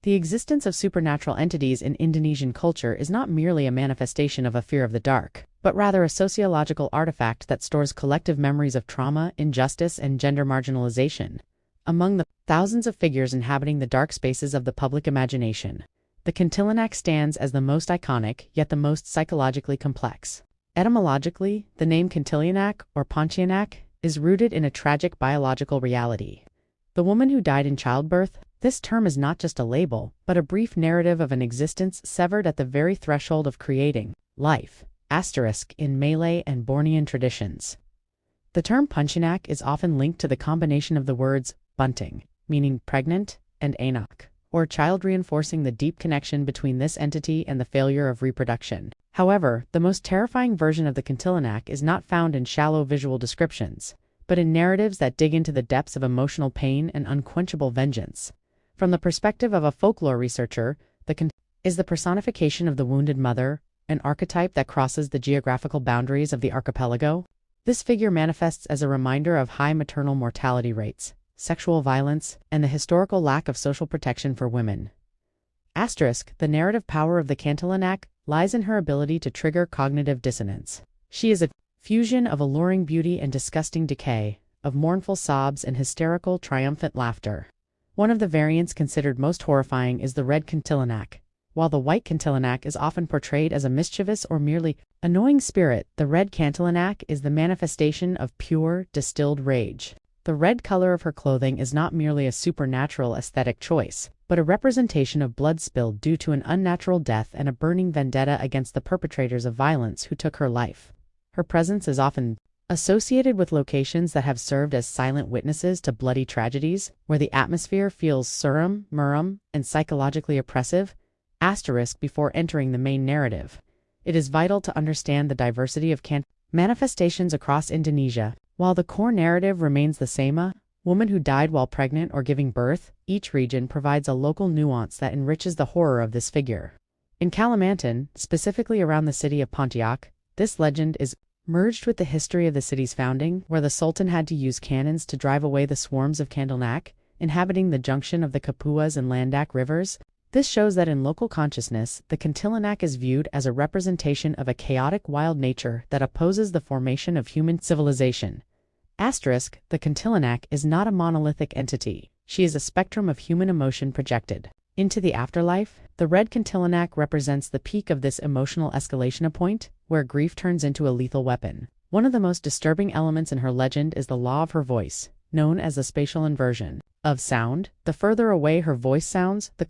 The existence of supernatural entities in Indonesian culture is not merely a manifestation of a fear of the dark, but rather a sociological artifact that stores collective memories of trauma, injustice, and gender marginalization. Among the thousands of figures inhabiting the dark spaces of the public imagination, the Kuntilanak stands as the most iconic, yet the most psychologically complex. Etymologically, the name Kuntilanak, or Pontianak, is rooted in a tragic biological reality. The woman who died in childbirth. This term is not just a label, but a brief narrative of an existence severed at the very threshold of creating life, in Malay and Bornean traditions. The term Pontianak is often linked to the combination of the words bunting, meaning pregnant, and anak, or child, reinforcing the deep connection between this entity and the failure of reproduction. However, the most terrifying version of the Kuntilanak is not found in shallow visual descriptions, but in narratives that dig into the depths of emotional pain and unquenchable vengeance. From the perspective of a folklore researcher, the is the personification of the wounded mother, an archetype that crosses the geographical boundaries of the archipelago. This figure manifests as a reminder of high maternal mortality rates, sexual violence, and the historical lack of social protection for women. The narrative power of the Kuntilanak lies in her ability to trigger cognitive dissonance. She is a fusion of alluring beauty and disgusting decay, of mournful sobs and hysterical, triumphant laughter. One of the variants considered most horrifying is the Red Kuntilanak. While the White Kuntilanak is often portrayed as a mischievous or merely annoying spirit, the Red Kuntilanak is the manifestation of pure, distilled rage. The red color of her clothing is not merely a supernatural aesthetic choice, but a representation of blood spilled due to an unnatural death and a burning vendetta against the perpetrators of violence who took her life. Her presence is often associated with locations that have served as silent witnesses to bloody tragedies, where the atmosphere feels surum, murum, and psychologically oppressive. Before entering the main narrative, it is vital to understand the diversity of manifestations across Indonesia. While the core narrative remains the same, woman who died while pregnant or giving birth, each region provides a local nuance that enriches the horror of this figure. In Kalimantan, specifically around the city of Pontianak, this legend is merged with the history of the city's founding, where the Sultan had to use cannons to drive away the swarms of Kuntilanak, inhabiting the junction of the Kapuas and Landak rivers. This shows that in local consciousness, the Kuntilanak is viewed as a representation of a chaotic wild nature that opposes the formation of human civilization. The Kuntilanak is not a monolithic entity. She is a spectrum of human emotion projected into the afterlife. The Red Kuntilanak represents the peak of this emotional escalation point, where grief turns into a lethal weapon. One of the most disturbing elements in her legend is the law of her voice, known as the spatial inversion of sound. The further away her voice sounds, the